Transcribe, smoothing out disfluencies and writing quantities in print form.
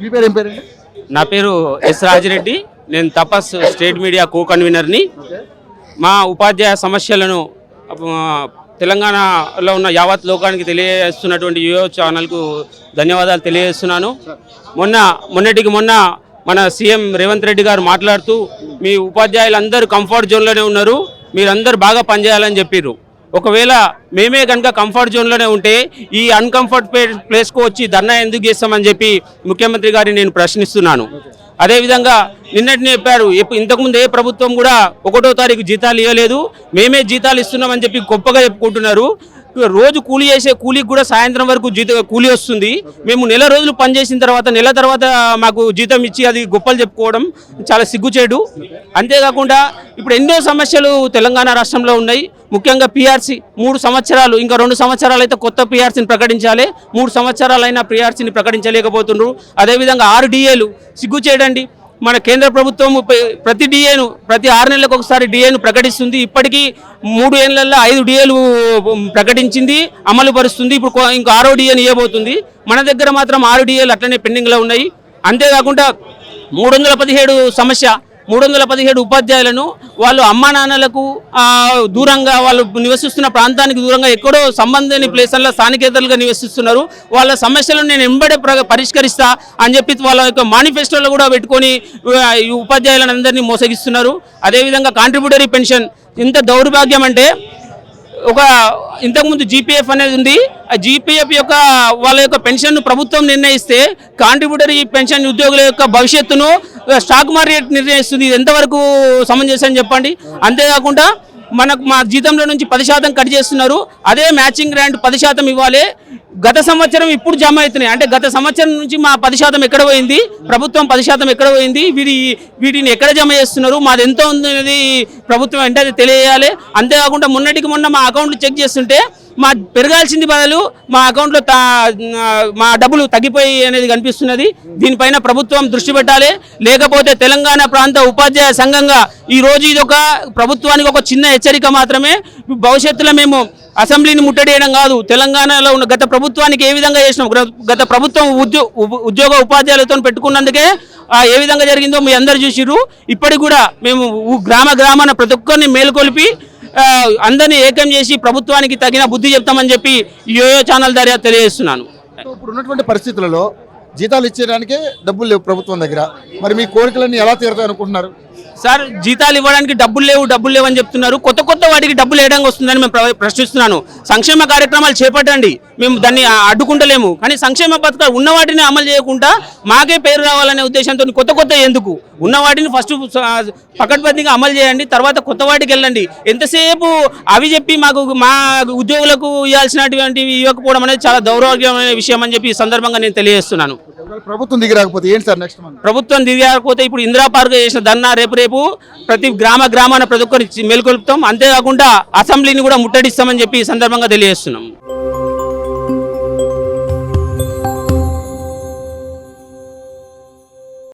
మీ పేరు ఏం పేరండి? నా పేరు ఎస్ రాజిరెడ్డి. నేను తపస్ స్టేట్ మీడియా కో కన్వీనర్ని. మా ఉపాధ్యాయ సమస్యలను తెలంగాణలో ఉన్న యావత్ లోకానికి తెలియజేస్తున్నటువంటి యువ ఛానల్కు ధన్యవాదాలు తెలియజేస్తున్నాను. మొన్న మన సీఎం రేవంత్ రెడ్డి గారు మాట్లాడుతూ మీ ఉపాధ్యాయులందరూ కంఫర్ట్ జోన్లోనే ఉన్నారు, మీరందరూ బాగా పనిచేయాలని చెప్పారు. ఒకవేళ మేమే కనుక కంఫర్ట్ జోన్లోనే ఉంటే ఈ అన్కంఫర్ట్ ప్లేస్కు వచ్చి ధర్నా ఎందుకు చేస్తామని చెప్పి ముఖ్యమంత్రి గారిని నేను ప్రశ్నిస్తున్నాను. అదేవిధంగా నిన్నటిని చెప్పారు, ఇంతకుముందు ఏ ప్రభుత్వం కూడా 1వ తారీఖు జీతాలు ఇవ్వలేదు, మేమే జీతాలు ఇస్తున్నామని చెప్పి గొప్పగా చెప్పుకుంటున్నారు. రోజు కూలీ చేసే కూలీకి కూడా సాయంత్రం వరకు కూలీ వస్తుంది. మేము నెల రోజులు పనిచేసిన తర్వాత నెల తర్వాత మాకు జీతం ఇచ్చి అది గొప్పలు చెప్పుకోవడం చాలా సిగ్గుచేటు. అంతేకాకుండా ఇప్పుడు ఎన్నో సమస్యలు తెలంగాణ రాష్ట్రంలో ఉన్నాయి. ముఖ్యంగా పిఆర్సీ 3 సంవత్సరాలు, ఇంకా 2 సంవత్సరాలు అయితే కొత్త పిఆర్సీని ప్రకటించాలి. 3 సంవత్సరాలైనా పిఆర్సీని ప్రకటించలేకపోతున్నారు. అదేవిధంగా 6 డిఏలు సిగ్గుచేయడండి. మన కేంద్ర ప్రభుత్వం ప్రతి 6 నెలలకు ఒకసారి డిఏను ప్రకటిస్తుంది. ఇప్పటికీ 3 ఏళ్లలో 5 డిఏలు ప్రకటించింది, అమలు పరుస్తుంది. ఇప్పుడు ఇంకా 6వ డిఏని ఇవ్వబోతుంది. మన దగ్గర మాత్రం 6 డిఏలు అట్లనే పెండింగ్లో ఉన్నాయి. అంతేకాకుండా 317 ఉపాధ్యాయులను వాళ్ళు అమ్మా నాన్నలకు దూరంగా, వాళ్ళు నివసిస్తున్న ప్రాంతానికి దూరంగా ఎక్కడో సంబంధని ప్లేసుల్లో స్థానికేతరులుగా నివసిస్తున్నారు. వాళ్ళ సమస్యలను నేను ఎంబడే పరిష్కరిస్తా అని చెప్పి వాళ్ళ యొక్క మేనిఫెస్టోలో కూడా పెట్టుకొని ఈ ఉపాధ్యాయులను అందరినీ మోసగిస్తున్నారు. అదేవిధంగా కాంట్రిబ్యూటరీ పెన్షన్ ఇంత దౌర్భాగ్యం అంటే, ఇంతకుముందు జీపీఎఫ్ అనేది ఉంది. ఆ జీపీఎఫ్ యొక్క వాళ్ళ యొక్క పెన్షన్ను ప్రభుత్వం నిర్ణయిస్తే కాంట్రిబ్యూటరీ పెన్షన్ ఉద్యోగుల యొక్క భవిష్యత్తును స్టాక్ మార్కెట్ నిర్ణయిస్తుంది. ఇది ఎంతవరకు సమంజసం చెప్పండి. అంతేకాకుండా మా జీతంలో నుంచి 10% కట్ చేస్తున్నారు. అదే మ్యాచింగ్ గ్రాంట్ 10% ఇవ్వాలి. గత సంవత్సరం ఇప్పుడు జమ అవుతున్నాయి. అంటే గత సంవత్సరం నుంచి మా 10% ఎక్కడ పోయింది, ప్రభుత్వం 10% ఎక్కడ పోయింది, వీటిని ఎక్కడ జమ చేస్తున్నారు, మాది ఎంత ఉంది అనేది ప్రభుత్వం వెంటనే తెలియజేయాలి. అంతేకాకుండా మొన్న మా అకౌంట్లు చెక్ చేస్తుంటే మా పెరగాల్సింది బదులు మా అకౌంట్లో మా డబ్బులు తగ్గిపోయి అనేది కనిపిస్తున్నది. దీనిపైన ప్రభుత్వం దృష్టి పెట్టాలి. లేకపోతే తెలంగాణ ప్రాంత ఉపాధ్యాయ సంఘంగా ఈరోజు ఇది ఒక ప్రభుత్వానికి ఒక చిన్న హెచ్చరిక మాత్రమే. భవిష్యత్తులో మేము అసెంబ్లీని ముట్టడియడం కాదు, తెలంగాణలో ఉన్న గత ప్రభుత్వానికి ఏ విధంగా చేసినాం, గత ప్రభుత్వం ఉద్యోగ ఉపాధ్యాయులతో పెట్టుకున్నందుకే ఏ విధంగా జరిగిందో మీ అందరు చూసిర్రు. ఇప్పటికి కూడా మేము గ్రామాన ప్రతి ఒక్కరిని మేలుకొల్పి అందరినీ ఏకం చేసి ప్రభుత్వానికి తగిన బుద్ధి చెప్తామని చెప్పి యోయో ఛానల్ ద్వారా తెలియజేస్తున్నాను. ఇప్పుడు ఉన్నటువంటి పరిస్థితులలో జీతాలు ఇచ్చేయడానికే డబ్బులు లేవు ప్రభుత్వం దగ్గర. మరి మీ కోరికలన్నీ ఎలా తీరుతాయి అనుకుంటున్నారు? సార్, జీతాలు ఇవ్వడానికి డబ్బులు లేవు అని చెప్తున్నారు. కొత్త వాటికి డబ్బులు వేయడానికి వస్తుందని మేము ప్రశ్నిస్తున్నాను. సంక్షేమ కార్యక్రమాలు చేపట్టండి, మేము దాన్ని అడ్డుకుంటలేము. కానీ సంక్షేమ పథకాలు ఉన్న వాటిని అమలు చేయకుండా మాకే పేరు రావాలనే ఉద్దేశంతో కొత్త ఎందుకు, ఉన్న వాటిని ఫస్ట్ పకడ్బందీగా అమలు చేయండి, తర్వాత కొత్త వాటికి వెళ్ళండి. ఎంతసేపు అవి చెప్పి మా ఉద్యోగులకు ఇవ్వాల్సినటువంటివి ఇవ్వకపోవడం అనేది చాలా దౌర్భాగ్యమైన విషయం అని చెప్పి ఈ సందర్భంగా నేను తెలియజేస్తున్నాను. ప్రభుత్వం దిగి రాకపోతే ఏంటి సార్ నెక్స్ట్ మంత్? ప్రభుత్వం దిగి రాకపోతే ఇప్పుడు ఇందిరా పార్క్ చేసిన ధర్నా రేపు ప్రతి గ్రామాన ప్రతి ఒక్కరు మేల్కొల్పుతాం. అంతేకాకుండా అసెంబ్లీని కూడా ముట్టడిస్తామని చెప్పి ఈ సందర్భంగా తెలియజేస్తున్నాం.